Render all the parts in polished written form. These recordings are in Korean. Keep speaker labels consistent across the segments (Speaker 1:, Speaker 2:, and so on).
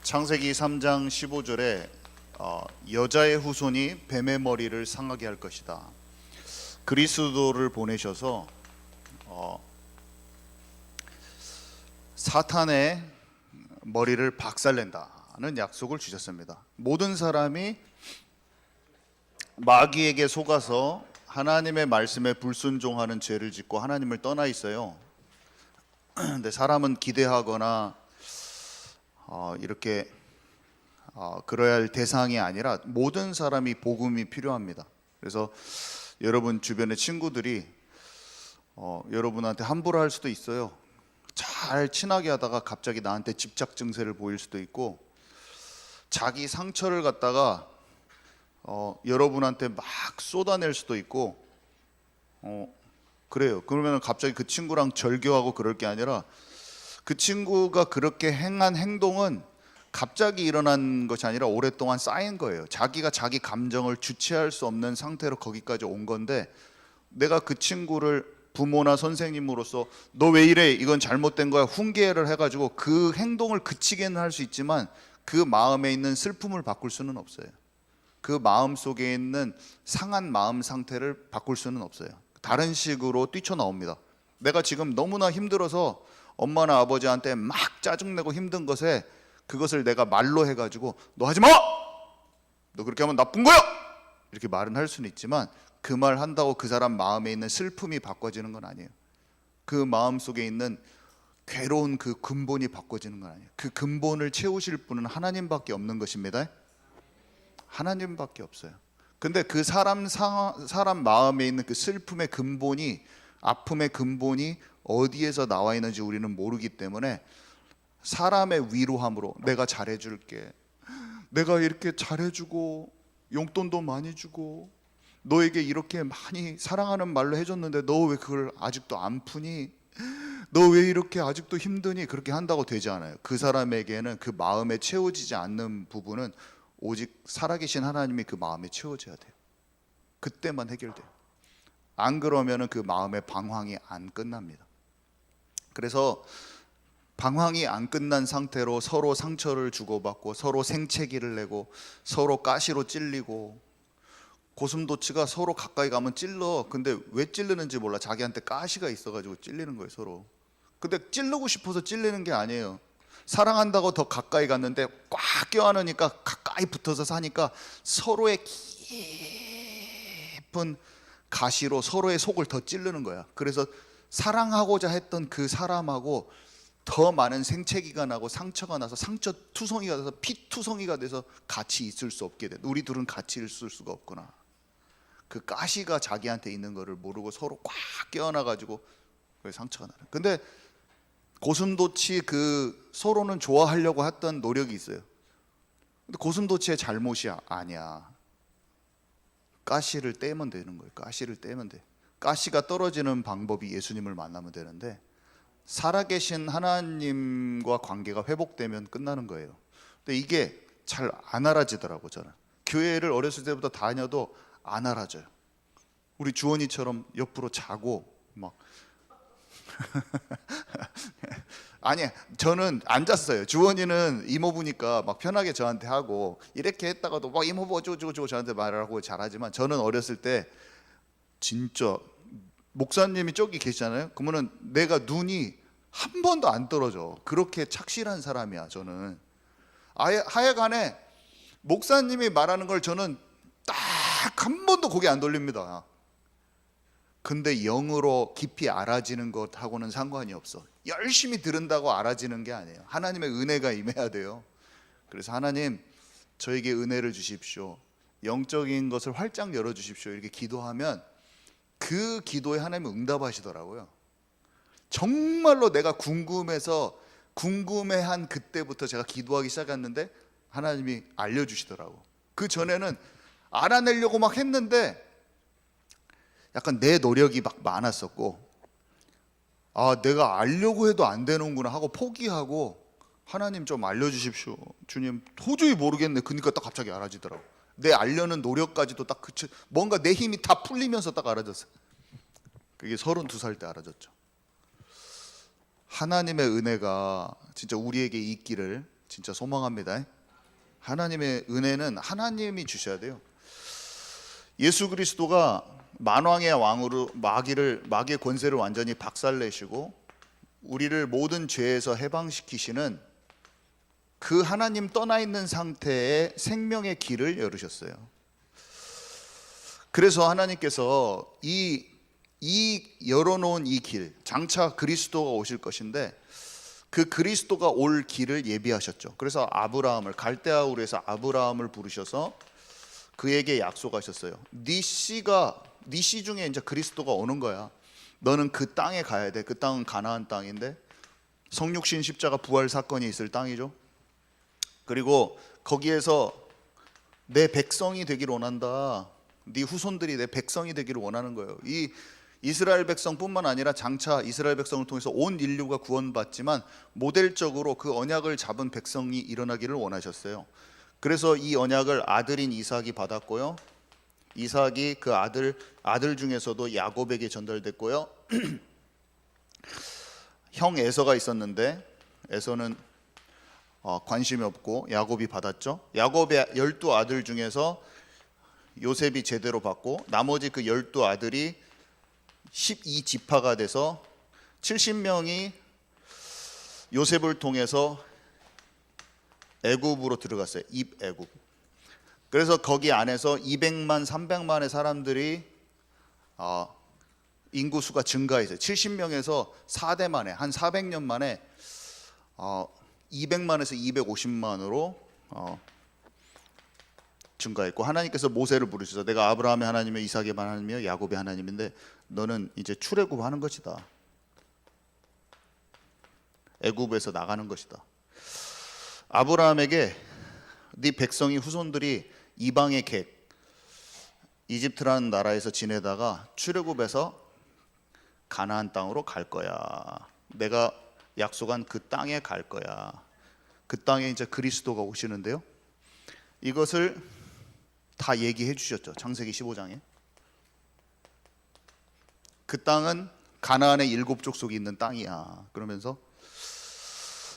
Speaker 1: 창세기 3장 15절에 여자의 후손이 뱀의 머리를 상하게 할 것이다. 그리스도를 보내셔서 사탄의 머리를 박살낸다는 약속을 주셨습니다. 모든 사람이 마귀에게 속아서 하나님의 말씀에 불순종하는 죄를 짓고 하나님을 떠나 있어요. 근데 사람은 기대하거나 이렇게 그러야 할 대상이 아니라 모든 사람이 복음이 필요합니다. 그래서 여러분 주변의 친구들이 여러분한테 함부로 할 수도 있어요. 잘 친하게 하다가 갑자기 나한테 집착 증세를 보일 수도 있고, 자기 상처를 갖다가 여러분한테 막 쏟아낼 수도 있고, 그래요. 그러면 갑자기 그 친구랑 절교하고 그럴 게 아니라, 그 친구가 그렇게 행한 행동은 갑자기 일어난 것이 아니라 오랫동안 쌓인 거예요. 자기가 자기 감정을 주체할 수 없는 상태로 거기까지 온 건데, 내가 그 친구를 부모나 선생님으로서 너 왜 이래, 이건 잘못된 거야, 훈계를 해가지고 그 행동을 그치게는 할 수 있지만 그 마음에 있는 슬픔을 바꿀 수는 없어요. 그 마음 속에 있는 상한 마음 상태를 바꿀 수는 없어요. 다른 식으로 뛰쳐나옵니다. 내가 지금 너무나 힘들어서 엄마나 아버지한테 막 짜증내고 힘든 것에 그것을 내가 말로 해가지고 너 하지 마! 너 그렇게 하면 나쁜 거야! 이렇게 말은 할 수는 있지만 그 말 한다고 그 사람 마음에 있는 슬픔이 바꿔지는 건 아니에요. 그 마음 속에 있는 괴로운 그 근본이 바꿔지는 건 아니에요. 그 근본을 채우실 분은 하나님밖에 없는 것입니다. 하나님밖에 없어요. 근데 그 사람 마음에 있는 그 슬픔의 근본이, 아픔의 근본이 어디에서 나와 있는지 우리는 모르기 때문에 사람의 위로함으로 내가 잘해줄게, 내가 이렇게 잘해주고 용돈도 많이 주고 너에게 이렇게 많이 사랑하는 말로 해줬는데 너 왜 그걸 아직도 안 푸니? 너 왜 이렇게 아직도 힘드니? 그렇게 한다고 되지 않아요. 그 사람에게는 그 마음에 채워지지 않는 부분은 오직 살아계신 하나님이 그 마음에 채워져야 돼요. 그때만 해결돼요. 안 그러면은 그 마음의 방황이 안 끝납니다. 그래서 방황이 안 끝난 상태로 서로 상처를 주고받고 서로 생채기를 내고 서로 가시로 찔리고, 고슴도치가 서로 가까이 가면 찔러. 근데 왜 찔르는지 몰라. 자기한테 가시가 있어가지고 찔리는 거예요, 서로. 근데 찌르고 싶어서 찔리는 게 아니에요. 사랑한다고 더 가까이 갔는데 꽉 껴안으니까 가까이 붙어서 사니까 서로의 깊은 가시로 서로의 속을 더 찌르는 거야. 그래서 사랑하고자 했던 그 사람하고 더 많은 생채기가 나고 상처가 나서 상처 투성이가 돼서 피투성이가 돼서 같이 있을 수 없게 돼. 우리 둘은 같이 있을 수가 없구나. 그 가시가 자기한테 있는 거를 모르고 서로 꽉 껴안아가지고 상처가 나는. 근데 고슴도치 그 서로는 좋아하려고 했던 노력이 있어요. 근데 고슴도치의 잘못이 아니야. 가시를 떼면 되는 거예요. 가시를 떼면 돼. 가시가 떨어지는 방법이 예수님을 만나면 되는데, 살아계신 하나님과 관계가 회복되면 끝나는 거예요. 근데 이게 잘 안 알아지더라고. 저는 교회를 어렸을 때부터 다녀도 안 알아져요. 우리 주원이처럼 옆으로 자고 막 아니, 저는 앉았어요. 주원이는 이모부니까 막 편하게 저한테 하고, 이렇게 했다가도 막 이모부 어쩌고 저한테 말을 하고 잘하지만, 저는 어렸을 때 진짜 목사님이 저기 계시잖아요. 그러면은 내가 눈이 한 번도 안 떨어져. 그렇게 착실한 사람이야. 저는 하여간에 목사님이 말하는 걸 저는 딱 한 번도 고개 안 돌립니다. 근데 영으로 깊이 알아지는 것하고는 상관이 없어. 열심히 들은다고 알아지는 게 아니에요. 하나님의 은혜가 임해야 돼요. 그래서 하나님, 저에게 은혜를 주십시오, 영적인 것을 활짝 열어주십시오, 이렇게 기도하면 그 기도에 하나님은 응답하시더라고요. 정말로 내가 궁금해한 그때부터 제가 기도하기 시작했는데 하나님이 알려주시더라고. 그 전에는 알아내려고 막 했는데 약간 내 노력이 막 많았었고, 내가 알려고 해도 안 되는구나 하고 포기하고, 하나님 좀 알려주십시오, 주님 도저히 모르겠네. 그러니까 딱 갑자기 알아지더라고. 내 알려는 노력까지도 딱 뭔가 내 힘이 다 풀리면서 딱 알아졌어요. 그게 32살 때 알아졌죠. 하나님의 은혜가 진짜 우리에게 있기를 진짜 소망합니다. 하나님의 은혜는 하나님이 주셔야 돼요. 예수 그리스도가 만왕의 왕으로 마귀의 권세를 완전히 박살내시고 우리를 모든 죄에서 해방시키시는 그 하나님 떠나 있는 상태의 생명의 길을 열으셨어요. 그래서 하나님께서 이 열어놓은 이 길, 장차 그리스도가 오실 것인데 그 그리스도가 올 길을 예비하셨죠. 그래서 아브라함을 갈대아 우르에서 아브라함을 부르셔서 그에게 약속하셨어요. 네 씨 중에 이제 그리스도가 오는 거야. 너는 그 땅에 가야 돼. 그 땅은 가나안 땅인데 성육신 십자가 부활 사건이 있을 땅이죠. 그리고 거기에서 내 백성이 되기를 원한다. 네 후손들이 내 백성이 되기를 원하는 거예요. 이 이스라엘 백성뿐만 아니라 장차 이스라엘 백성을 통해서 온 인류가 구원받지만 모델적으로 그 언약을 잡은 백성이 일어나기를 원하셨어요. 그래서 이 언약을 아들인 이삭이 받았고요. 이삭이 그 아들 중에서도 야곱에게 전달됐고요. 형 에서가 있었는데 에서는 관심이 없고 야곱이 받았죠. 야곱의 12아들 중에서 요셉이 제대로 받고 나머지 그 12아들이 12지파가 돼서 70명이 요셉을 통해서 애굽으로 들어갔어요. 입애굽. 그래서 거기 안에서 200만 300만의 사람들이 인구수가 증가했어요. 70명에서 4대 만에 한 400년 만에 200만에서 250만으로 증가했고 하나님께서 모세를 부르셔서 내가 아브라함의 하나님이며 이삭의 하나님이며 야곱의 하나님인데 너는 이제 출애굽하는 것이다. 애굽에서 나가는 것이다. 아브라함에게 네 백성이 후손들이 이방의 객 이집트라는 나라에서 지내다가 출애굽해서 가나안 땅으로 갈 거야. 내가 약속한 그 땅에 갈 거야. 그 땅에 이제 그리스도가 오시는데요. 이것을 다 얘기해 주셨죠. 창세기 15장에. 그 땅은 가나안의 7족속이 있는 땅이야. 그러면서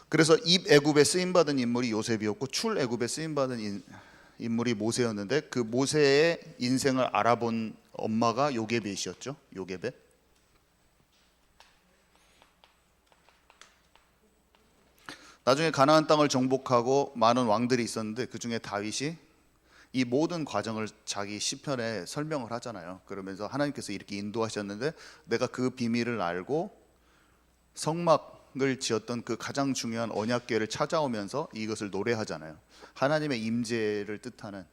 Speaker 1: 그래서 입애굽에 쓰임 받은 인물이 요셉이었고 출애굽에 쓰임 받은 인물이 모세였는데 그 모세의 인생을 알아본 엄마가 요게벳이었죠. 요게벳. 나중에 가나안 땅을 정복하고 많은 왕들이 있었는데 그 중에 다윗이 이 모든 과정을 자기 시편에 설명을 하잖아요. 그러면서 하나님께서 이렇게 인도하셨는데 내가 그 비밀을 알고 성막을 지었던 그 가장 중요한 언약궤를 찾아오면서 이것을 노래하잖아요. 하나님의 임재를 뜻하는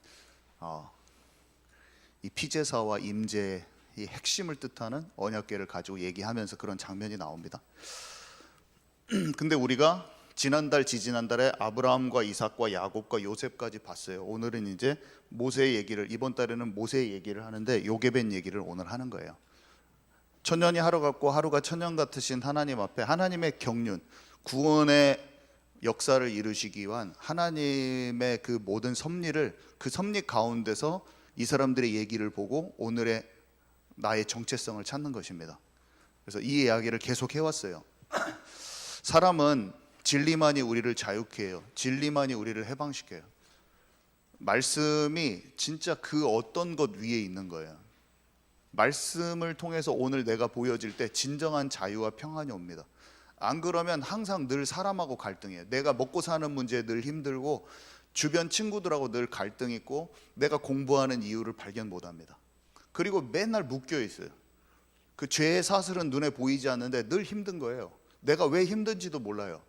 Speaker 1: 이 피제사와 임재의 이 핵심을 뜻하는 언약궤를 가지고 얘기하면서 그런 장면이 나옵니다. 근데 우리가 지난달 지지난달에 아브라함과 이삭과 야곱과 요셉까지 봤어요. 오늘은 이제 모세의 얘기를 이번 달에는 모세의 얘기를 하는데 요게벳 얘기를 오늘 하는 거예요. 천년이 하루 같고 하루가 천년 같으신 하나님 앞에 하나님의 경륜, 구원의 역사를 이루시기 위한 하나님의 그 모든 섭리를 그 섭리 가운데서 이 사람들의 얘기를 보고 오늘의 나의 정체성을 찾는 것입니다. 그래서 이 이야기를 계속 해왔어요. 사람은 진리만이 우리를 자유케 해요. 진리만이 우리를 해방시켜요. 말씀이 진짜 그 어떤 것 위에 있는 거예요. 말씀을 통해서 오늘 내가 보여질 때 진정한 자유와 평안이 옵니다. 안 그러면 항상 늘 사람하고 갈등해요. 내가 먹고 사는 문제에 늘 힘들고 주변 친구들하고 늘 갈등 있고 내가 공부하는 이유를 발견 못합니다. 그리고 맨날 묶여 있어요. 그 죄의 사슬은 눈에 보이지 않는데 늘 힘든 거예요. 내가 왜 힘든지도 몰라요.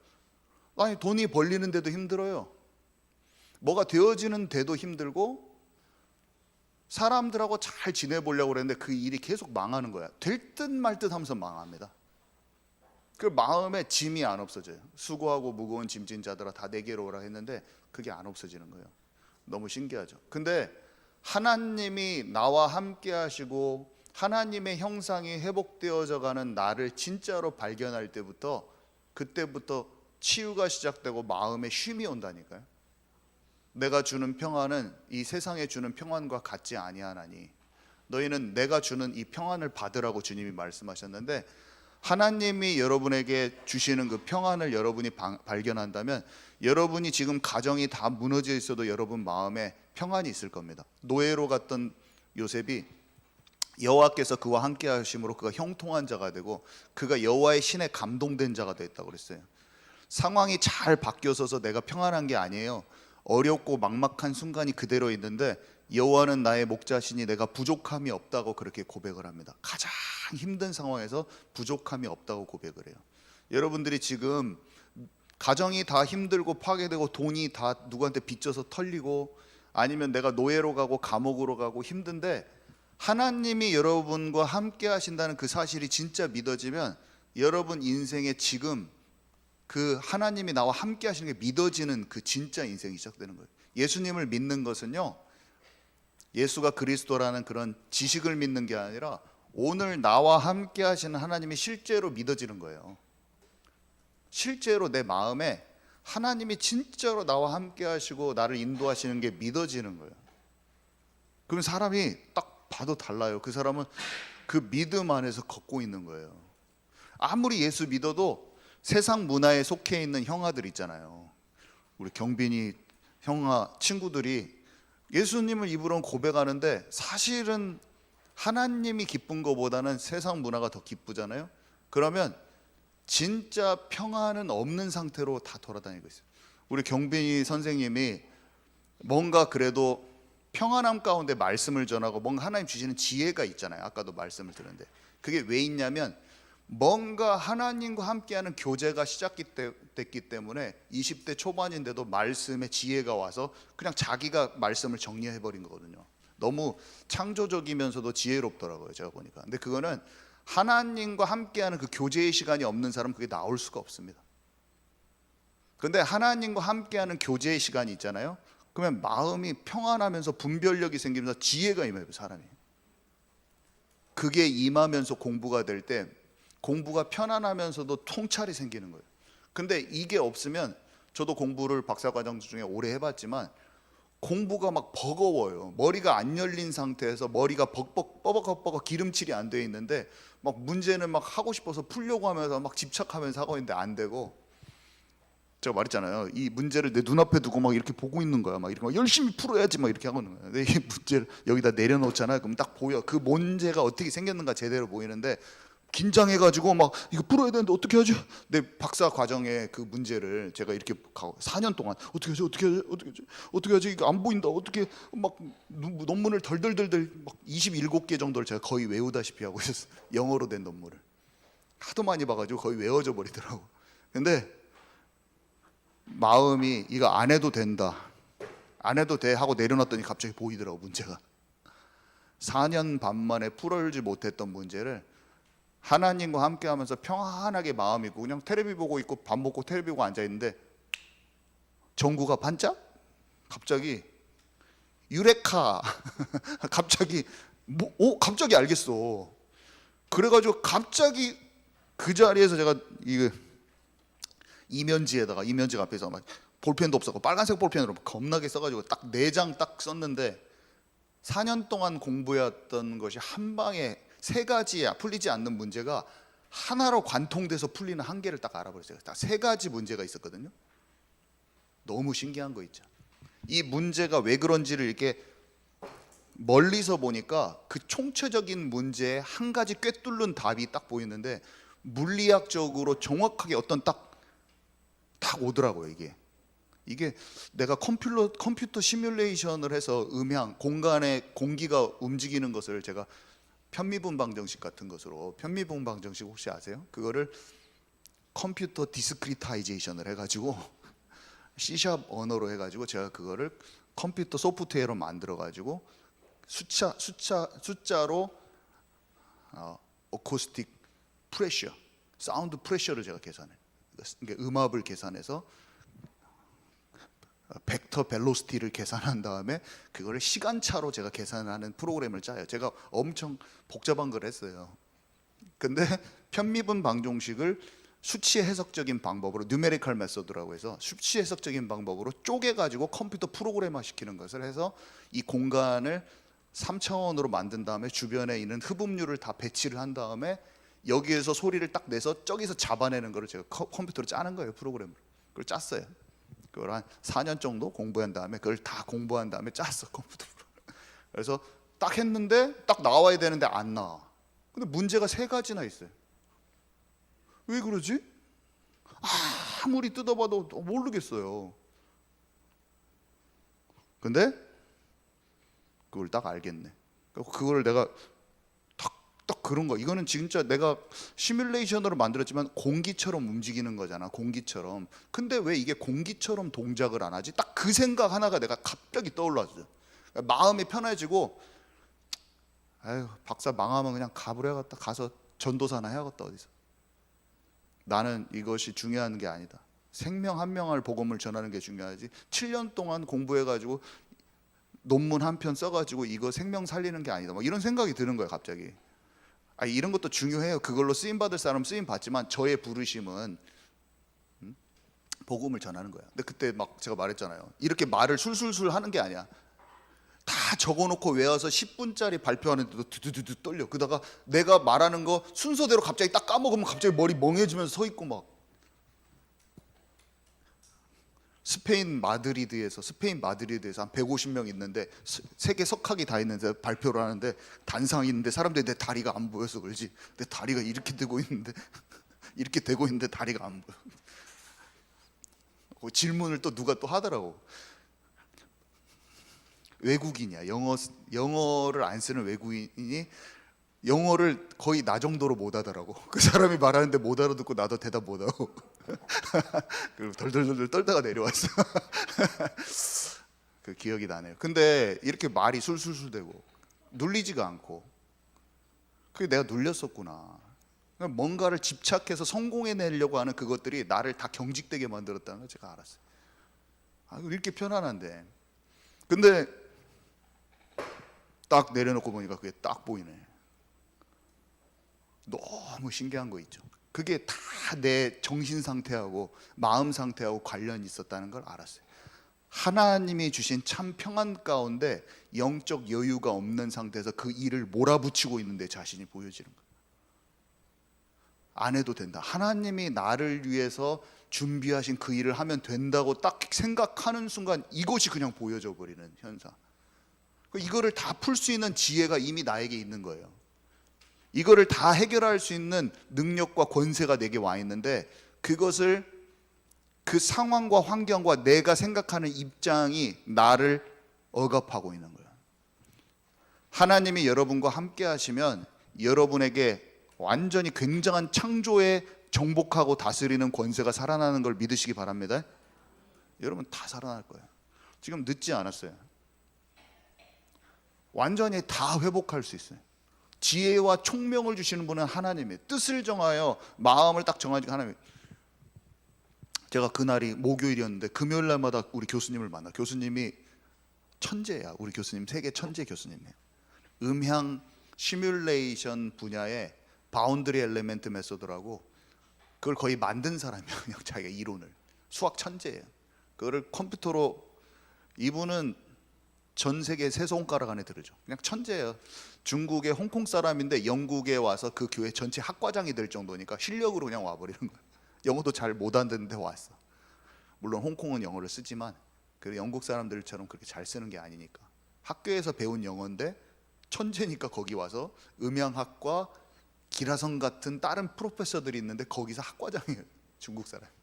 Speaker 1: 아니 돈이 벌리는데도 힘들어요. 뭐가 되어지는데도 힘들고 사람들하고 잘 지내보려고 그랬는데 그 일이 계속 망하는 거야. 될 듯 말 듯 하면서 망합니다. 그 마음에 짐이 안 없어져요. 수고하고 무거운 짐진 자들아 다 내게로 오라 했는데 그게 안 없어지는 거예요. 너무 신기하죠. 근데 하나님이 나와 함께 하시고 하나님의 형상이 회복되어져 가는 나를 진짜로 발견할 때부터 그때부터 치유가 시작되고 마음에 쉼이 온다니까요. 내가 주는 평안은 이 세상에 주는 평안과 같지 아니하나니 너희는 내가 주는 이 평안을 받으라고 주님이 말씀하셨는데 하나님이 여러분에게 주시는 그 평안을 여러분이 발견한다면 여러분이 지금 가정이 다 무너져 있어도 여러분 마음에 평안이 있을 겁니다. 노예로 갔던 요셉이 여호와께서 그와 함께 하심으로 그가 형통한 자가 되고 그가 여호와의 신에 감동된 자가 됐다고 그랬어요. 상황이 잘 바뀌어서서 내가 평안한 게 아니에요. 어렵고 막막한 순간이 그대로 있는데 여호와는 나의 목자시니 내가 부족함이 없다고 그렇게 고백을 합니다. 가장 힘든 상황에서 부족함이 없다고 고백을 해요. 여러분들이 지금 가정이 다 힘들고 파괴되고 돈이 다 누구한테 빚져서 털리고 아니면 내가 노예로 가고 감옥으로 가고 힘든데 하나님이 여러분과 함께 하신다는 그 사실이 진짜 믿어지면 여러분 인생에 지금 그 하나님이 나와 함께 하시는 게 믿어지는 그 진짜 인생이 시작되는 거예요. 예수님을 믿는 것은요, 예수가 그리스도라는 그런 지식을 믿는 게 아니라 오늘 나와 함께 하시는 하나님이 실제로 믿어지는 거예요. 실제로 내 마음에 하나님이 진짜로 나와 함께 하시고 나를 인도하시는 게 믿어지는 거예요. 그럼 사람이 딱 봐도 달라요. 그 사람은 그 믿음 안에서 걷고 있는 거예요. 아무리 예수 믿어도 세상 문화에 속해 있는 형아들 있잖아요. 우리 경빈이 형아 친구들이 예수님을 입으로는 고백하는데 사실은 하나님이 기쁜 것보다는 세상 문화가 더 기쁘잖아요. 그러면 진짜 평안은 없는 상태로 다 돌아다니고 있어요. 우리 경빈이 선생님이 뭔가 그래도 평안함 가운데 말씀을 전하고 뭔가 하나님 주시는 지혜가 있잖아요. 아까도 말씀을 드렸는데 그게 왜 있냐면 뭔가 하나님과 함께하는 교제가 시작됐기 때문에 20대 초반인데도 말씀에 지혜가 와서 그냥 자기가 말씀을 정리해버린 거거든요. 너무 창조적이면서도 지혜롭더라고요, 제가 보니까. 근데 그거는 하나님과 함께하는 그 교제의 시간이 없는 사람은 그게 나올 수가 없습니다. 근데 하나님과 함께하는 교제의 시간이 있잖아요. 그러면 마음이 평안하면서 분별력이 생기면서 지혜가 임해요, 사람이. 그게 임하면서 공부가 될 때 공부가 편안하면서도 통찰이 생기는 거예요. 근데 이게 없으면 저도 공부를 박사과정 중에 오래 해봤지만 공부가 막 버거워요. 머리가 안 열린 상태에서 머리가 뻐벅뻐벅 기름칠이 안 돼 있는데 막 문제는 막 하고 싶어서 풀려고 하면서 막 집착하면서 하고 있는데 안 되고, 제가 말했잖아요. 이 문제를 내 눈앞에 두고 막 이렇게 보고 있는 거야. 막 이렇게 막 열심히 풀어야지 막 이렇게 하고 있는 거야. 근데 이 문제를 여기다 내려놓잖아요. 그럼 딱 보여. 그 문제가 어떻게 생겼는가 제대로 보이는데 긴장해가지고 막 이거 풀어야 되는데 어떻게 하지? 내 박사 과정에 그 문제를 제가 이렇게 4년 동안 어떻게 하지? 이거 안 보인다. 어떻게 막 논문을 덜덜덜덜 막 27개 정도를 제가 거의 외우다시피 하고 있었어요. 영어로 된 논문을 하도 많이 봐가지고 거의 외워져 버리더라고. 근데 마음이 이거 안 해도 된다, 안 해도 돼 하고 내려놨더니 갑자기 보이더라고 문제가. 4년 반 만에 풀어지 못했던 문제를 하나님과 함께하면서 평안하게 마음 있고 그냥 테레비 보고 있고 밥 먹고 테레비 보고 앉아 있는데 전구가 반짝 갑자기 유레카 갑자기 갑자기 알겠어. 그래가지고 갑자기 그 자리에서 제가 이거 이면지 앞에서 막 볼펜도 없었고 빨간색 볼펜으로 겁나게 써가지고 딱 4장 딱 썼는데 4년 동안 공부했던 것이 한 방에 3가지야 풀리지 않는 문제가 하나로 관통돼서 풀리는 한계를 딱 알아버렸어요. 딱 3가지 문제가 있었거든요. 너무 신기한 거 있죠. 이 문제가 왜 그런지를 이렇게 멀리서 보니까 그 총체적인 문제에 한 가지 꿰뚫는 답이 딱 보이는데 물리학적으로 정확하게 어떤 딱 오더라고요. 이게 내가 컴퓨터 시뮬레이션을 해서 음향, 공간의 공기가 움직이는 것을 제가 편미분 방정식 같은 것으로, 편미분 방정식 혹시 아세요? 그거를 컴퓨터 디스크리타이제이션을 해가지고 C# 언어로 해가지고 제가 그거를 컴퓨터 소프트웨어로 만들어가지고 숫자로 어쿠스틱 프레셔, 사운드 프레셔를 제가 계산해요. 그러니까 음압을 계산해서 벡터 벨로시티를 계산한 다음에 그거를 시간차로 제가 계산하는 프로그램을 짜요. 제가 엄청 복잡한 걸 했어요. 근데 편미분 방정식을 수치 해석적인 방법으로 뉴메리컬 메소드라고 해서 수치 해석적인 방법으로 쪼개가지고 컴퓨터 프로그래머 시키는 것을 해서 이 공간을 3차원으로 만든 다음에 주변에 있는 흡음률을 다 배치를 한 다음에 여기에서 소리를 딱 내서 저기서 잡아내는 거를 제가 컴퓨터로 짜는 거예요. 프로그램을. 그걸 짰어요. 그걸 한 4년 정도 공부한 다음에 그걸 다 공부한 다음에 짰어, 컴퓨터로. 그래서 딱 했는데 딱 나와야 되는데 안 나와. 근데 문제가 3가지나 있어요. 왜 그러지? 아무리 뜯어봐도 모르겠어요. 근데 그걸 딱 알겠네. 그걸 내가 딱 그런 거. 이거는 진짜 내가 시뮬레이션으로 만들었지만 공기처럼 움직이는 거잖아. 공기처럼. 근데 왜 이게 공기처럼 동작을 안 하지? 딱 그 생각 하나가 내가 갑자기 떠올랐어요. 마음이 편해지고, 아유, 박사 망하면 그냥 가버려야겠다. 가서 전도사나 해야겠다, 어디서. 나는 이것이 중요한 게 아니다. 생명 한 명을 복음을 전하는 게 중요하지. 7년 동안 공부해가지고 논문 한 편 써가지고 이거 생명 살리는 게 아니다. 막 이런 생각이 드는 거예요, 갑자기. 이런 것도 중요해요. 그걸로 쓰임 받을 사람 쓰임 받지만 저의 부르심은 복음을 전하는 거야. 근데 그때 막 제가 말했잖아요. 이렇게 말을 술술술 하는 게 아니야. 다 적어놓고 외워서 10분짜리 발표하는데도 두두두두 떨려. 그러다가 내가 말하는 거 순서대로 갑자기 딱 까먹으면 갑자기 머리 멍해지면서 서 있고 막. 스페인 마드리드에서 한 150명 있는데 세계 석학이 다 있는데 발표를 하는데 단상이 있는데 사람들이 내 다리가 안 보여서 그러지. 내 다리가 이렇게 되고 있는데 이렇게 되고 있는데 다리가 안 보여. 질문을 또 누가 또 하더라고. 외국인이야. 영어를 안 쓰는 외국인이 영어를 거의 나 정도로 못 하더라고. 그 사람이 말하는데 못 알아듣고 나도 대답 못 하고. 그리고 덜덜덜 떨다가 내려왔어. 그 기억이 나네요. 근데 이렇게 말이 술술술 되고 눌리지가 않고, 그게 내가 눌렸었구나. 뭔가를 집착해서 성공해내려고 하는 그것들이 나를 다 경직되게 만들었다는 걸 제가 알았어요. 이렇게 편안한데. 근데 딱 내려놓고 보니까 그게 딱 보이네. 너무 신기한 거 있죠. 그게 다 내 정신 상태하고 마음 상태하고 관련이 있었다는 걸 알았어요. 하나님이 주신 참 평안 가운데 영적 여유가 없는 상태에서 그 일을 몰아붙이고 있는 내 자신이 보여지는 거예요. 안 해도 된다. 하나님이 나를 위해서 준비하신 그 일을 하면 된다고 딱 생각하는 순간 이것이 그냥 보여져 버리는 현상. 이거를 다 풀 수 있는 지혜가 이미 나에게 있는 거예요. 이거를 다 해결할 수 있는 능력과 권세가 내게 와 있는데, 그것을 그 상황과 환경과 내가 생각하는 입장이 나를 억압하고 있는 거예요. 하나님이 여러분과 함께 하시면 여러분에게 완전히 굉장한 창조에 정복하고 다스리는 권세가 살아나는 걸 믿으시기 바랍니다. 여러분 다 살아날 거예요. 지금 늦지 않았어요. 완전히 다 회복할 수 있어요. 지혜와 총명을 주시는 분은 하나님이에요. 뜻을 정하여 마음을 딱 정하니까 하나님. 제가 그날이 목요일이었는데 금요일 날마다 우리 교수님을 만나. 교수님이 천재야. 우리 교수님 세계 천재 교수님이에요. 음향 시뮬레이션 분야의 바운드리 엘리멘트 메소드라고, 그걸 거의 만든 사람이에요. 그냥 자기가 이론을. 수학 천재예요. 그거를 컴퓨터로, 이분은 전 세계 세 손가락 안에 들으죠. 그냥 천재예요. 중국의 홍콩 사람인데 영국에 와서 그 교회 전체 학과장이 될 정도니까 실력으로 그냥 와버리는 거예요. 영어도 잘 못 알아듣는데 왔어. 물론 홍콩은 영어를 쓰지만 그 영국 사람들처럼 그렇게 잘 쓰는 게 아니니까. 학교에서 배운 영어인데 천재니까 거기 와서 음향학과 기라성 같은 다른 프로페서들이 있는데 거기서 학과장이에요. 중국 사람인데.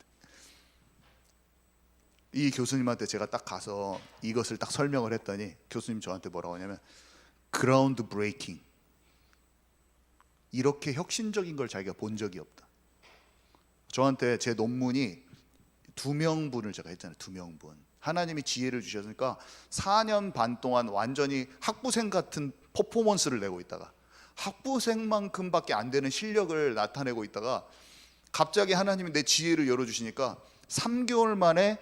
Speaker 1: 이 교수님한테 제가 딱 가서 이것을 딱 설명을 했더니 교수님 저한테 뭐라고 하냐면 그라운드 브레이킹, 이렇게 혁신적인 걸 자기가 본 적이 없다. 저한테 제 논문이 2명분을 제가 했잖아요. 2명분. 하나님이 지혜를 주셨으니까 4년 반 동안 완전히 학부생 같은 퍼포먼스를 내고 있다가 학부생만큼밖에 안 되는 실력을 나타내고 있다가 갑자기 하나님이 내 지혜를 열어주시니까 3개월 만에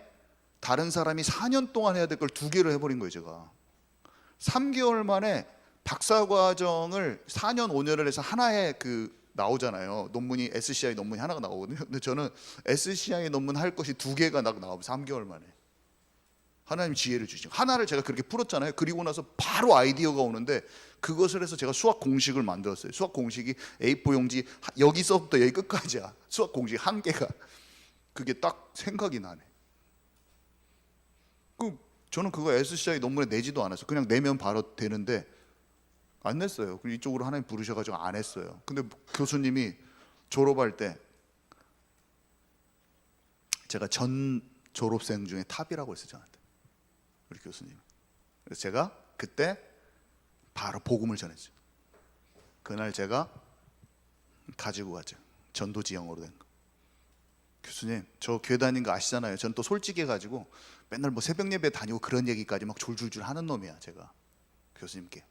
Speaker 1: 다른 사람이 4년 동안 해야 될 걸 2개를 해버린 거예요. 제가 3개월 만에 박사과정을 4년 5년을 해서 하나의 그 나오잖아요. 논문이 SCI 논문이 하나가 나오거든요. 근데 저는 SCI 논문 할 것이 2개가 나오고 3개월 만에. 하나님 지혜를 주시죠. 하나를 제가 그렇게 풀었잖아요. 그리고 나서 바로 아이디어가 오는데 그것을 해서 제가 수학 공식을 만들었어요. 수학 공식이 A4 용지 여기서부터 여기 끝까지야. 수학 공식 한 개가. 그게 딱 생각이 나네. 저는 그거 SCI 논문에 내지도 않았어요. 그냥 내면 바로 되는데 안 냈어요. 그리고 이쪽으로 하나님 부르셔가지고 안 했어요. 근데 교수님이 졸업할 때 제가 전 졸업생 중에 탑이라고 했어요. 저한테 우리 교수님. 그래서 제가 그때 바로 복음을 전했죠. 그날 제가 가지고 갔죠. 전도지형으로 된 거. 교수님, 저 교회 다니는 거 아시잖아요. 저는 또 솔직해가지고 맨날 뭐 새벽 예배 다니고 그런 얘기까지 막 졸졸졸 하는 놈이야. 제가 교수님께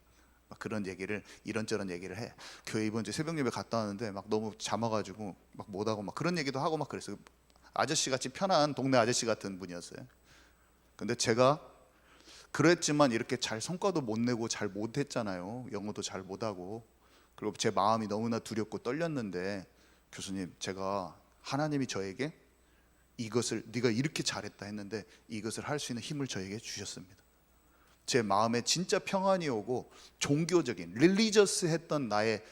Speaker 1: 막 그런 얘기를 이런저런 얘기를 해. 교회 이번 주에 새벽 예배 갔다 왔는데 막 너무 잠아가지고 막 못하고 막 그런 얘기도 하고 막 그랬어요. 아저씨 같이 편한 동네 아저씨 같은 분이었어요. 근데 제가 그랬지만 이렇게 잘 성과도 못 내고 잘 못했잖아요. 영어도 잘 못하고. 그리고 제 마음이 너무나 두렵고 떨렸는데 교수님, 제가 하나님이 저에게 이것을 네가 이렇게 잘했다 했는데 이것을 할 수 있는 힘을 저에게 주셨습니다. 제 마음에 진짜 평안이 오고 종교적인 릴리저스 했던 나의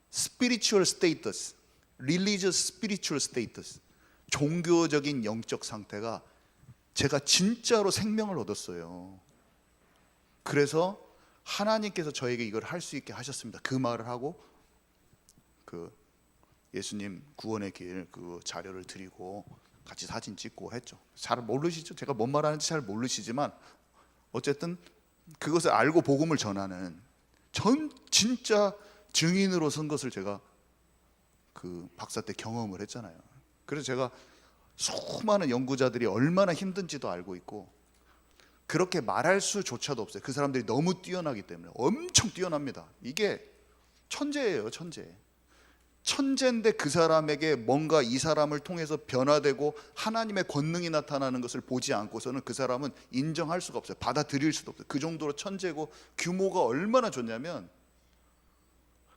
Speaker 1: 스피리추얼 스테이터스, 릴리저스 스피리추얼 스테이터스, 종교적인 영적 상태가 제가 진짜로 생명을 얻었어요. 그래서 하나님께서 저에게 이걸 할 수 있게 하셨습니다. 그 말을 하고 그 예수님 구원의 길 그 자료를 드리고 같이 사진 찍고 했죠. 잘 모르시죠? 제가 뭔 말하는지 잘 모르시지만 어쨌든 그것을 알고 복음을 전하는 전 진짜 증인으로 선 것을 제가 그 박사 때 경험을 했잖아요. 그래서 제가 수많은 연구자들이 얼마나 힘든지도 알고 있고 그렇게 말할 수조차도 없어요. 그 사람들이 너무 뛰어나기 때문에. 엄청 뛰어납니다. 이게 천재예요, 천재. 천재인데 그 사람에게 뭔가 이 사람을 통해서 변화되고 하나님의 권능이 나타나는 것을 보지 않고서는 그 사람은 인정할 수가 없어요. 받아들일 수도 없어요. 그 정도로 천재고 규모가 얼마나 좋냐면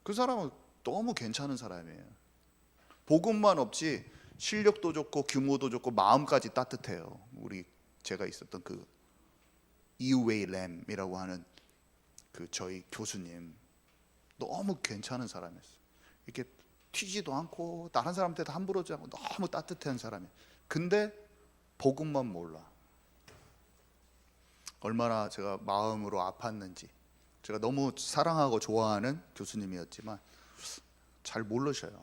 Speaker 1: 그 사람은 너무 괜찮은 사람이에요. 복음만 없지 실력도 좋고 규모도 좋고 마음까지 따뜻해요. 우리 제가 있었던 그 이우웨이 램이라고 하는 그 저희 교수님 너무 괜찮은 사람이었어요. 이렇게 튀지도 않고 다른 사람한테도 함부로 하지 않고 너무 따뜻한 사람이에요. 근데 복음만 몰라. 얼마나 제가 마음으로 아팠는지. 제가 너무 사랑하고 좋아하는 교수님이었지만 잘 모르셔요.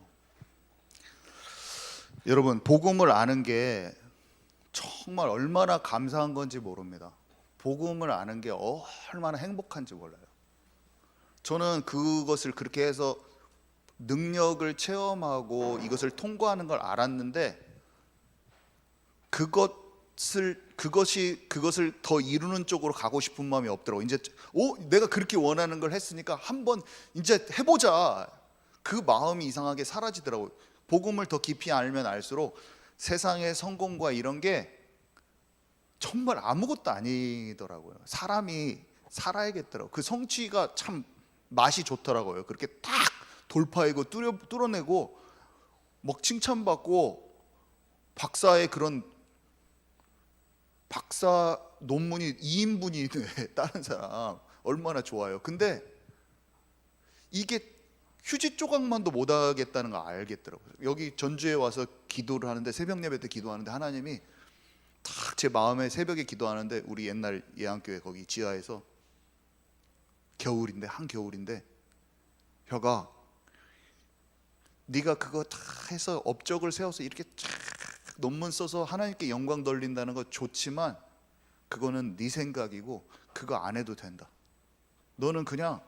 Speaker 1: 여러분, 복음을 아는 게 정말 얼마나 감사한 건지 모릅니다. 복음을 아는 게 얼마나 행복한지 몰라요. 저는 그것을 그렇게 해서 능력을 체험하고 이것을 통과하는 걸 알았는데 그것을 더 이루는 쪽으로 가고 싶은 마음이 없더라고. 이제 내가 그렇게 원하는 걸 했으니까 한번 이제 해보자. 그 마음이 이상하게 사라지더라고요. 복음을 더 깊이 알면 알수록 세상의 성공과 이런 게 정말 아무것도 아니더라고요. 사람이 살아야겠더라고요. 그 성취가 참 맛이 좋더라고요. 그렇게 딱 돌파하고 뚫어내고 막 칭찬받고 박사의 그런 박사 논문이 2인분이 있네. 다른 사람 얼마나 좋아요. 근데 이게 휴지 조각만도 못 하겠다는 거 알겠더라고요. 여기 전주에 와서 기도를 하는데 새벽 예배 때 기도하는데 하나님이 딱 제 마음에 새벽에 기도하는데 우리 옛날 예안교회 거기 지하에서 겨울인데 한겨울인데 혀가 네가 그거 다 해서 업적을 세워서 이렇게 쫙 논문 써서 하나님께 영광 돌린다는 거 좋지만 그거는 네 생각이고 그거 안 해도 된다. 너는 그냥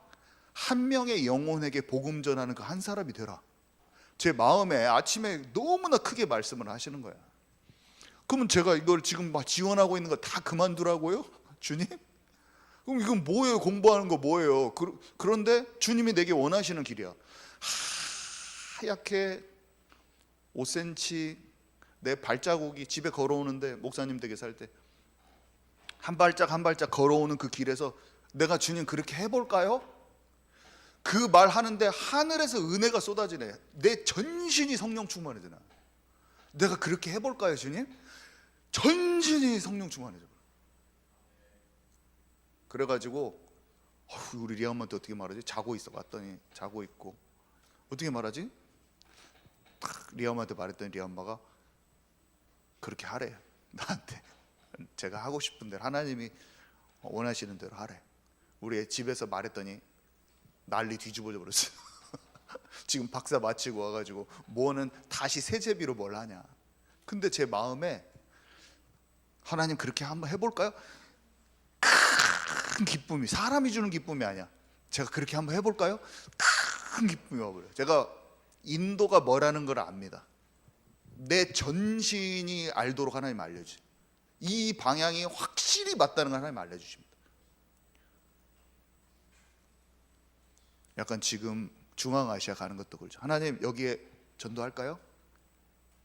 Speaker 1: 한 명의 영혼에게 복음 전하는 그 한 사람이 되라. 제 마음에 아침에 너무나 크게 말씀을 하시는 거야. 그러면 제가 이걸 지금 막 지원하고 있는 거 다 그만두라고요? 주님? 그럼 이건 뭐예요? 공부하는 거 뭐예요? 그런데 주님이 내게 원하시는 길이야. 하얗게 5cm 내 발자국이 집에 걸어오는데 목사님 댁에 살 때 한 발짝 한 발짝 걸어오는 그 길에서 내가 주님 그렇게 해볼까요? 그 말 하는데 하늘에서 은혜가 쏟아지네. 내 전신이 성령 충만해지나. 내가 그렇게 해볼까요, 주님? 전신이 성령 충만해져. 그래가지고 우리 리엄한테 어떻게 말하지? 자고 있어. 봤더니 자고 있고 어떻게 말하지? 딱 리엄한테 말했더니 리엄마가 그렇게 하래. 나한테 제가 하고 싶은 대로 하나님이 원하시는 대로 하래. 우리 집에서 말했더니 난리 뒤집어져 버렸어. 지금 박사 마치고 와가지고 뭐는 다시 세제비로 뭘 하냐. 근데 제 마음에 하나님 그렇게 한번 해볼까요? 큰 기쁨이, 사람이 주는 기쁨이 아니야. 제가 그렇게 한번 해볼까요? 큰 기쁨이 와버려요. 제가 인도가 뭐라는 걸 압니다. 내 전신이 알도록 하나님 알려주세요. 이 방향이 확실히 맞다는 걸 하나님 알려주십니다. 약간 지금 중앙아시아 가는 것도 그렇죠. 하나님 여기에 전도할까요?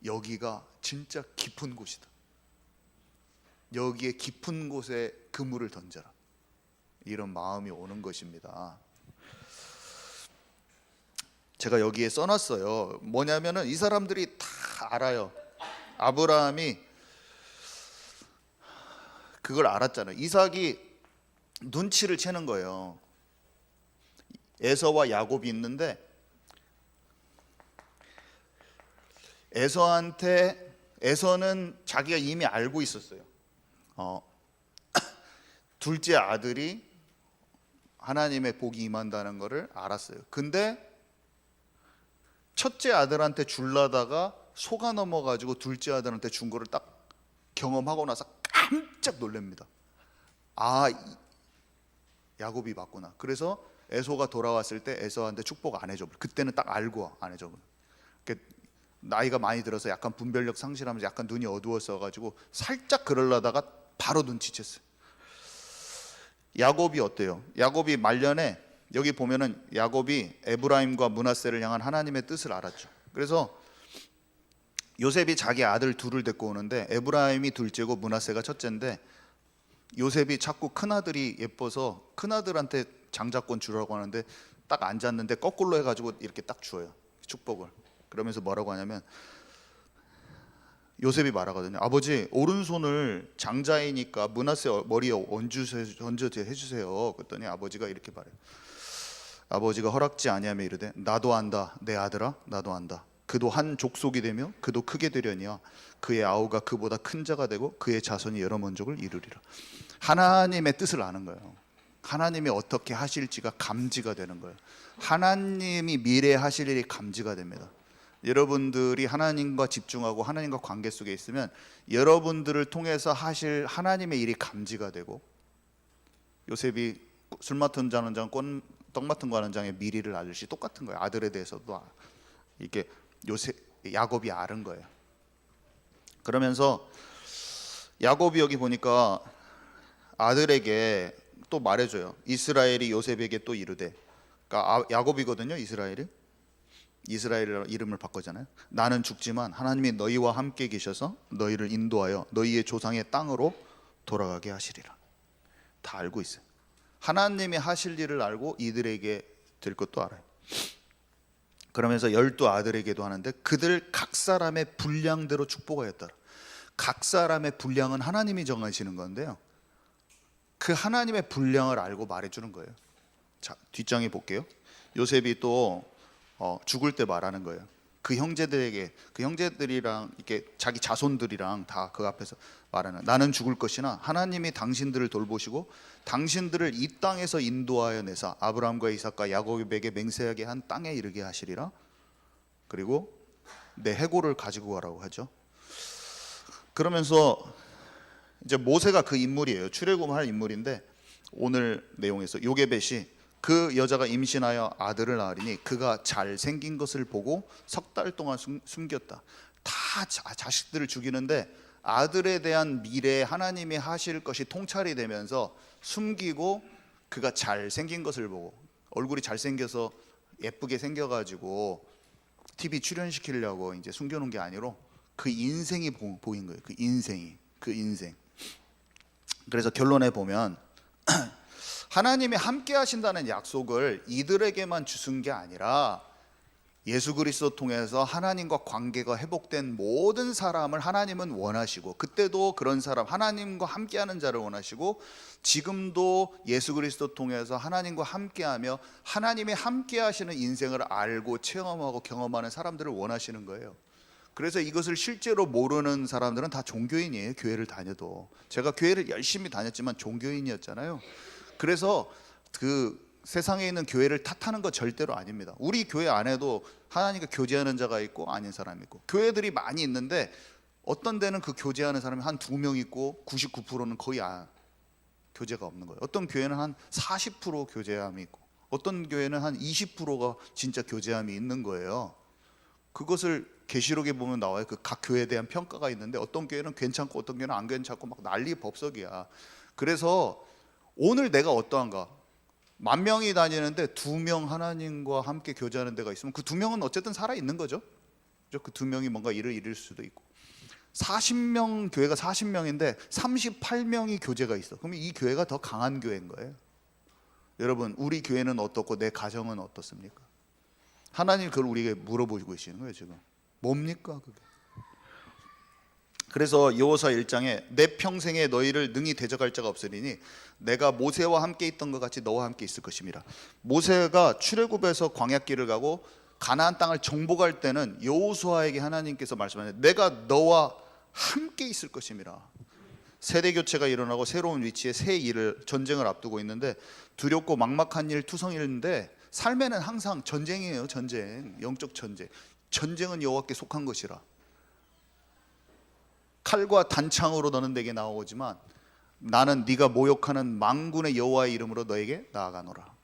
Speaker 1: 여기가 진짜 깊은 곳이다. 여기에 깊은 곳에 그물을 던져라. 이런 마음이 오는 것입니다. 제가 여기에 써놨어요. 뭐냐면은 이 사람들이 다 알아요. 아브라함이 그걸 알았잖아요. 이삭이 눈치를 채는 거예요. 에서와 야곱이 있는데 에서는 자기가 이미 알고 있었어요. 둘째 아들이 하나님의 복이 임한다는 것을 알았어요. 근데 첫째 아들한테 줄라다가 속아 넘어가지고 둘째 아들한테 준 거를 딱 경험하고 나서 깜짝 놀랍니다. 아, 야곱이 맞구나. 그래서 에서가 돌아왔을 때 에서한테 축복 안 해줘. 그때는 딱 알고 안 해줘. 나이가 많이 들어서 약간 분별력 상실하면서 약간 눈이 어두웠어가지고 살짝 그러려다가 바로 눈치챘어요. 야곱이 어때요? 야곱이 말년에 여기 보면은 야곱이 에브라임과 므낫세를 향한 하나님의 뜻을 알았죠. 그래서 요셉이 자기 아들 둘을 데리고 오는데 에브라임이 둘째고 므낫세가 첫째인데 요셉이 자꾸 큰아들이 예뻐서 큰아들한테 장자권 주라고 하는데 딱 앉았는데 거꾸로 해가지고 이렇게 딱 주어요. 축복을. 그러면서 뭐라고 하냐면 요셉이 말하거든요. 아버지 오른손을 장자이니까 므낫세 머리에 얹어 해주세요. 그랬더니 아버지가 이렇게 말해요. 아버지가 허락지 아니하며 이르되 나도 안다 내 아들아 나도 안다. 그도 한 족속이 되며 그도 크게 되려니와 그의 아우가 그보다 큰 자가 되고 그의 자손이 여러 민족을 이루리라. 하나님의 뜻을 아는 거예요. 하나님이 어떻게 하실지가 감지가 되는 거예요. 하나님이 미래에 하실 일이 감지가 됩니다. 여러분들이 하나님과 집중하고 하나님과 관계 속에 있으면 여러분들을 통해서 하실 하나님의 일이 감지가 되고 요셉이 술 맡은 자는 장, 떡 맡은 거 하는 장의 미리를 알듯이 똑같은 거예요. 아들에 대해서도 이렇게 야곱이 아는 거예요. 그러면서 야곱이 여기 보니까 아들에게 또 말해줘요. 이스라엘이 요셉에게 또 이르되, 그러니까 야곱이거든요. 이스라엘 이름을 바꿨잖아요. 나는 죽지만 하나님이 너희와 함께 계셔서 너희를 인도하여 너희의 조상의 땅으로 돌아가게 하시리라. 다 알고 있어요. 하나님이 하실 일을 알고 이들에게 될 것도 알아요. 그러면서 12아들에게도 하는데 그들 각 사람의 분량대로 축복하였더라. 각 사람의 분량은 하나님이 정하시는 건데요. 그 하나님의 분량을 알고 말해주는 거예요. 자, 뒷장에 볼게요. 요셉이 또 죽을 때 말하는 거예요. 그 형제들이랑 이렇게 자기 자손들이랑 다 그 앞에서 말하는, 나는 죽을 것이나 하나님이 당신들을 돌보시고 당신들을 이 땅에서 인도하여 내사 아브라함과 이삭과 야곱에게 맹세하게 한 땅에 이르게 하시리라. 그리고 내 해골을 가지고 가라고 하죠. 그러면서 이제 모세가 그 인물이에요. 출애굽할 인물인데 오늘 내용에서 요게벳이 그 여자가 임신하여 아들을 낳으리니 그가 잘생긴 것을 보고 석 달 동안 숨겼다. 다 자식들을 죽이는데 아들에 대한 미래에 하나님이 하실 것이 통찰이 되면서 숨기고 그가 잘생긴 것을 보고, 얼굴이 잘생겨서 예쁘게 생겨가지고 TV 출연시키려고 이제 숨겨놓은 게 아니로 그 인생이 보인 거예요. 그 인생. 그래서 결론에 보면 하나님이 함께 하신다는 약속을 이들에게만 주신 게 아니라 예수 그리스도 통해서 하나님과 관계가 회복된 모든 사람을 하나님은 원하시고, 그때도 그런 사람, 하나님과 함께하는 자를 원하시고, 지금도 예수 그리스도 통해서 하나님과 함께하며 하나님이 함께하시는 인생을 알고 체험하고 경험하는 사람들을 원하시는 거예요. 그래서 이것을 실제로 모르는 사람들은 다 종교인이에요. 교회를 다녀도. 제가 교회를 열심히 다녔지만 종교인이었잖아요. 그래서 그 세상에 있는 교회를 탓하는 거 절대로 아닙니다. 우리 교회 안에도 하나님과 교제하는 자가 있고 아닌 사람이 있고, 교회들이 많이 있는데 어떤 데는 그 교제하는 사람이 한 2명 있고 99%는 거의 교제가 없는 거예요. 어떤 교회는 한 40% 교제함이 있고, 어떤 교회는 한 20%가 진짜 교제함이 있는 거예요. 그것을 계시록에 보면 나와요. 그 각 교회에 대한 평가가 있는데 어떤 교회는 괜찮고 어떤 교회는 안 괜찮고 막 난리 법석이야. 그래서 오늘 내가 어떠한가? 10,000명이 다니는데 2명 하나님과 함께 교제하는 데가 있으면 그 2명은 어쨌든 살아 있는 거죠. 그 2명이 뭔가 일을 이룰 수도 있고, 40명 교회가 40명인데 38명이 교제가 있어. 그러면 이 교회가 더 강한 교회인 거예요. 여러분, 우리 교회는 어떻고 내 가정은 어떻습니까? 하나님 그걸 우리에게 물어보고 계시는 거예요. 지금 뭡니까 그게? 그래서 여호수아 1장에 내 평생에 너희를 능히 대적할 자가 없으리니 내가 모세와 함께 있던 것 같이 너와 함께 있을 것임이라. 모세가 출애굽에서 광야길을 가고 가나안 땅을 정복할 때는 여호수아에게 하나님께서 말씀하셨는데 내가 너와 함께 있을 것임이라. 세대 교체가 일어나고 새로운 위치에 새 일을, 전쟁을 앞두고 있는데 두렵고 막막한 일, 투성일인데 삶에는 항상 전쟁이에요. 전쟁, 영적 전쟁. 전쟁은 여호와께 속한 것이라. 칼과 단창으로 너는 내게 나오지만 나는 네가 모욕하는 만군의 여호와의 이름으로 너에게 나아가노라.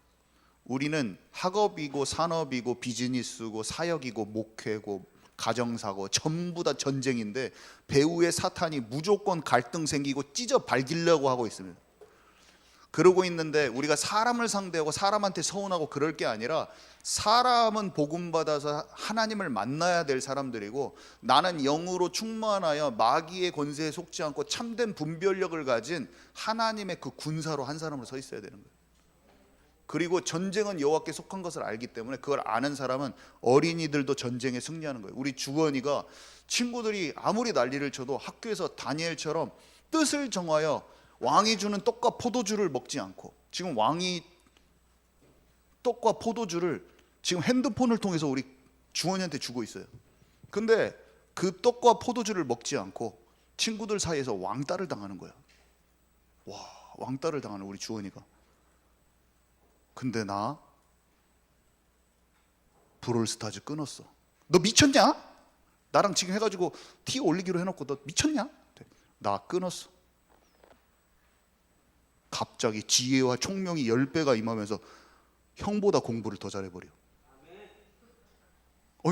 Speaker 1: 우리는 학업이고 산업이고 비즈니스고 사역이고 목회고 가정사고 전부 다 전쟁인데 배후의 사탄이 무조건 갈등 생기고 찢어 발기려고 하고 있습니다. 그러고 있는데 우리가 사람을 상대하고 사람한테 서운하고 그럴 게 아니라, 사람은 복음 받아서 하나님을 만나야 될 사람들이고 나는 영으로 충만하여 마귀의 권세에 속지 않고 참된 분별력을 가진 하나님의 그 군사로 한 사람으로 서 있어야 되는 거예요. 그리고 전쟁은 여호와께 속한 것을 알기 때문에 그걸 아는 사람은 어린이들도 전쟁에 승리하는 거예요. 우리 주원이가 친구들이 아무리 난리를 쳐도 학교에서 다니엘처럼 뜻을 정하여 왕이 주는 떡과 포도주를 먹지 않고, 지금 왕이 떡과 포도주를 지금 핸드폰을 통해서 우리 주원이한테 주고 있어요. 근데 그 떡과 포도주를 먹지 않고 친구들 사이에서 왕따를 당하는 거야. 와, 왕따를 당하는 우리 주원이가. 근데 나 브롤스타즈 끊었어. 너 미쳤냐? 나랑 지금 해가지고 티 올리기로 해놓고 너 미쳤냐? 나 끊었어. 갑자기 지혜와 총명이 10배가 임하면서 형보다 공부를 더 잘해버려.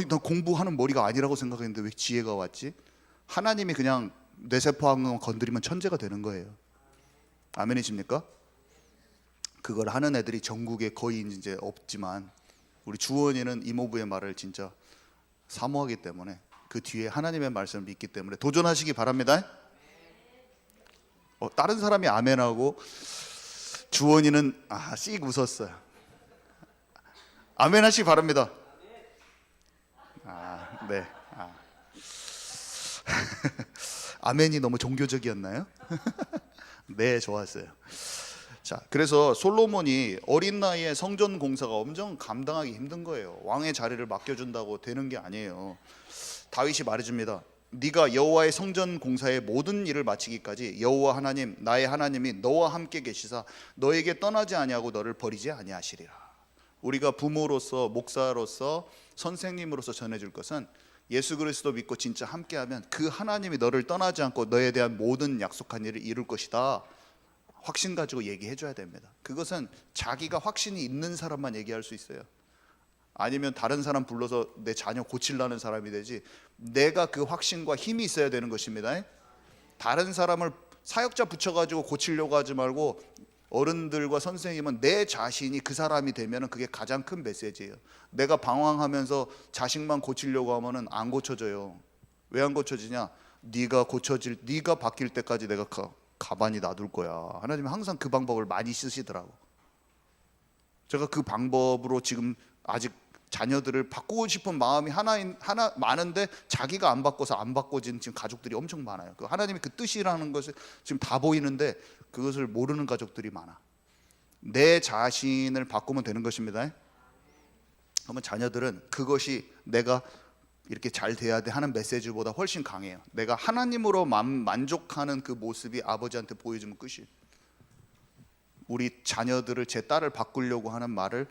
Speaker 1: 나 공부하는 머리가 아니라고 생각했는데 왜 지혜가 왔지? 하나님이 그냥 뇌세포한 건드리면 천재가 되는 거예요. 아멘이십니까? 그걸 하는 애들이 전국에 거의 이제 없지만 우리 주원이는 이모부의 말을 진짜 사모하기 때문에 그 뒤에 하나님의 말씀을 믿기 때문에 도전하시기 바랍니다. 다른 사람이 아멘하고 주원이는 씩 웃었어요. 아멘하시기 바랍니다. 네. 아멘이 너무 종교적이었나요? 네, 좋았어요. 자, 그래서 솔로몬이 어린 나이에 성전 공사가 엄청 감당하기 힘든 거예요. 왕의 자리를 맡겨준다고 되는 게 아니에요. 다윗이 말해줍니다. 네가 여호와의 성전 공사의 모든 일을 마치기까지 여호와 하나님 나의 하나님이 너와 함께 계시사 너에게 떠나지 아니하고 너를 버리지 아니하시리라. 우리가 부모로서, 목사로서, 선생님으로서 전해줄 것은 예수 그리스도 믿고 진짜 함께하면 그 하나님이 너를 떠나지 않고 너에 대한 모든 약속한 일을 이룰 것이다. 확신 가지고 얘기해 줘야 됩니다. 그것은 자기가 확신이 있는 사람만 얘기할 수 있어요. 아니면 다른 사람 불러서 내 자녀 고치려는 사람이 되지, 내가 그 확신과 힘이 있어야 되는 것입니다. 다른 사람을 사역자 붙여가지고 고치려고 하지 말고, 어른들과 선생님은 내 자신이 그 사람이 되면 그게 가장 큰 메시지예요. 내가 방황하면서 자식만 고치려고 하면 안 고쳐져요. 왜 안 고쳐지냐? 네가 바뀔 때까지 내가 가만히 놔둘 거야. 하나님은 항상 그 방법을 많이 쓰시더라고. 제가 그 방법으로 지금 아직 자녀들을 바꾸고 싶은 마음이 하나 많은데 자기가 안 바꿔서 안 바꿔진 지금 가족들이 엄청 많아요. 그 하나님의 그 뜻이라는 것을 지금 다 보이는데 그것을 모르는 가족들이 많아. 내 자신을 바꾸면 되는 것입니다. 그러면 자녀들은 그것이 내가 이렇게 잘 돼야 돼 하는 메시지보다 훨씬 강해요. 내가 하나님으로 만족하는 그 모습이 아버지한테 보여주면 끝이에요. 우리 자녀들을 제 딸을 바꾸려고 하는 말을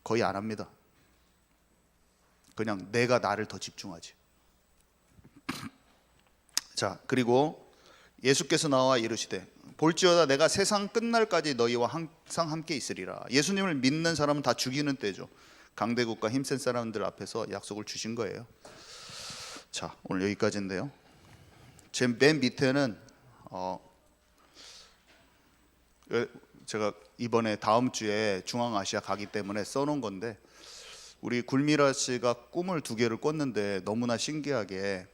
Speaker 1: 거의 안 합니다. 그냥 내가 나를 더 집중하지. 자, 그리고 예수께서 나와 이르시되 볼지어다 내가 세상 끝날까지 너희와 항상 함께 있으리라. 예수님을 믿는 사람은 다 죽이는 때죠. 강대국과 힘센 사람들 앞에서 약속을 주신 거예요. 자, 오늘 여기까지인데요. 제 맨 밑에는 제가 이번에 다음 주에 중앙아시아 가기 때문에 써놓은 건데, 우리 굴미라 씨가 꿈을 2개를 꿨는데 너무나 신기하게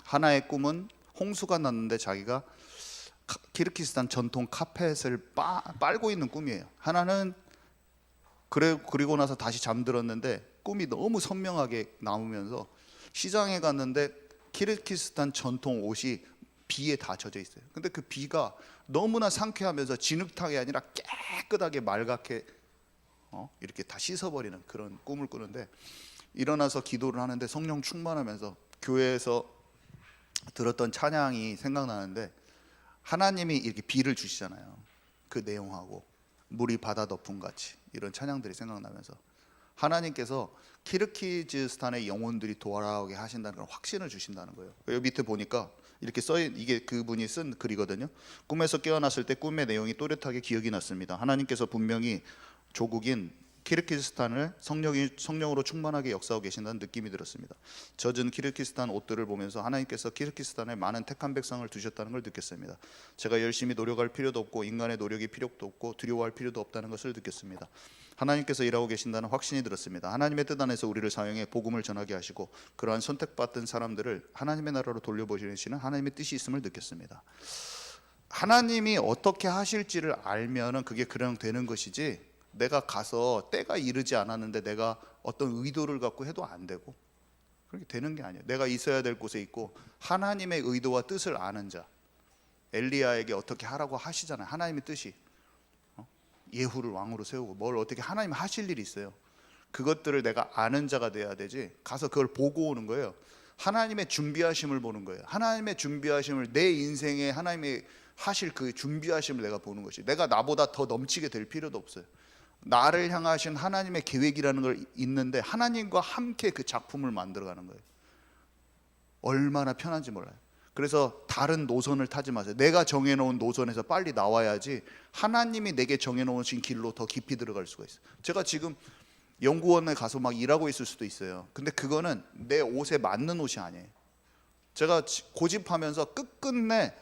Speaker 1: 하나의 꿈은 홍수가 났는데 자기가 키르기스탄 전통 카펫을 빨고 있는 꿈이에요. 하나는 그리고 나서 다시 잠들었는데 꿈이 너무 선명하게 나오면서 시장에 갔는데 키르기스탄 전통 옷이 비에 다 젖어 있어요. 근데 그 비가 너무나 상쾌하면서 진흙탕이 아니라 깨끗하게 맑게 이렇게 다 씻어버리는 그런 꿈을 꾸는데, 일어나서 기도를 하는데 성령 충만하면서 교회에서 들었던 찬양이 생각나는데, 하나님이 이렇게 비를 주시잖아요. 그 내용하고 물이 바다 덮음 같이 이런 찬양들이 생각나면서 하나님께서 키르기즈스탄의 영혼들이 돌아오게 하신다는 그런 확신을 주신다는 거예요. 여기 밑에 보니까 이렇게 써있, 이게 그분이 쓴 글이거든요. 꿈에서 깨어났을 때 꿈의 내용이 또렷하게 기억이 났습니다. 하나님께서 분명히 조국인 키르기즈스탄을 성령으로 충만하게 역사하고 계신다는 느낌이 들었습니다. 젖은 키르기스탄 옷들을 보면서 하나님께서 키르기스탄에 많은 택한 백성을 두셨다는 걸 느꼈습니다. 제가 열심히 노력할 필요도 없고 인간의 노력이 필요도 없고 두려워할 필요도 없다는 것을 느꼈습니다. 하나님께서 일하고 계신다는 확신이 들었습니다. 하나님의 뜻 안에서 우리를 사용해 복음을 전하게 하시고 그러한 선택받은 사람들을 하나님의 나라로 돌려보시는 하나님의 뜻이 있음을 느꼈습니다. 하나님이 어떻게 하실지를 알면은 그게 그냥 되는 것이지, 내가 가서 때가 이르지 않았는데 내가 어떤 의도를 갖고 해도 안 되고 그렇게 되는 게 아니에요. 내가 있어야 될 곳에 있고 하나님의 의도와 뜻을 아는 자, 엘리야에게 어떻게 하라고 하시잖아요. 하나님의 뜻이 예후를 왕으로 세우고 뭘 어떻게 하나님 하실 일이 있어요. 그것들을 내가 아는 자가 돼야 되지, 가서 그걸 보고 오는 거예요. 하나님의 준비하심을 보는 거예요. 하나님의 준비하심을, 내 인생에 하나님이 하실 그 준비하심을 내가 보는 것이, 내가 나보다 더 넘치게 될 필요도 없어요. 나를 향하신 하나님의 계획이라는 걸 있는데 하나님과 함께 그 작품을 만들어가는 거예요. 얼마나 편한지 몰라요. 그래서 다른 노선을 타지 마세요. 내가 정해놓은 노선에서 빨리 나와야지 하나님이 내게 정해놓으신 길로 더 깊이 들어갈 수가 있어요. 제가 지금 연구원에 가서 막 일하고 있을 수도 있어요. 근데 그거는 내 옷에 맞는 옷이 아니에요. 제가 고집하면서 끝끝내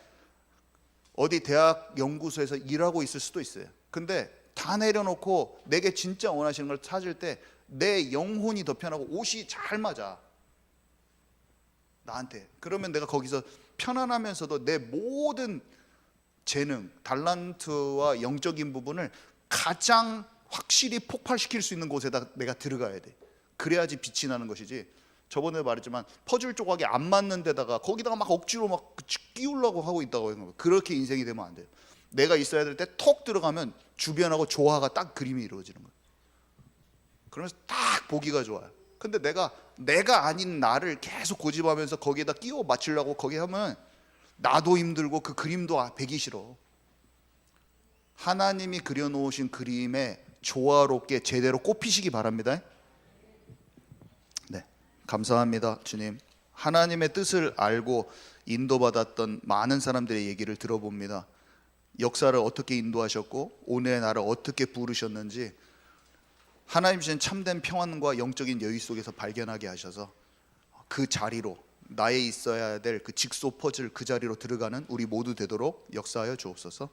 Speaker 1: 어디 대학 연구소에서 일하고 있을 수도 있어요. 근데 다 내려놓고 내게 진짜 원하시는 걸 찾을 때 내 영혼이 더 편하고 옷이 잘 맞아 나한테. 그러면 내가 거기서 편안하면서도 내 모든 재능, 달란트와 영적인 부분을 가장 확실히 폭발시킬 수 있는 곳에다 내가 들어가야 돼. 그래야지 빛이 나는 것이지, 저번에 말했지만 퍼즐 조각이 안 맞는 데다가 거기다가 막 억지로 막 끼우려고 하고 있다고, 그렇게 인생이 되면 안 돼요. 내가 있어야 될 때 톡 들어가면 주변하고 조화가 딱 그림이 이루어지는 거예요. 그러면서 딱 보기가 좋아요. 근데 내가 아닌 나를 계속 고집하면서 거기에다 끼워 맞추려고 거기 하면 나도 힘들고 그 그림도 배기 싫어. 하나님이 그려놓으신 그림에 조화롭게 제대로 꼽히시기 바랍니다. 네, 감사합니다 주님. 하나님의 뜻을 알고 인도받았던 많은 사람들의 얘기를 들어봅니다. 역사를 어떻게 인도하셨고 오늘의 나를 어떻게 부르셨는지 하나님 주신 참된 평안과 영적인 여유 속에서 발견하게 하셔서 그 자리로, 나에 있어야 될 그 직소 퍼즐 그 자리로 들어가는 우리 모두 되도록 역사하여 주옵소서.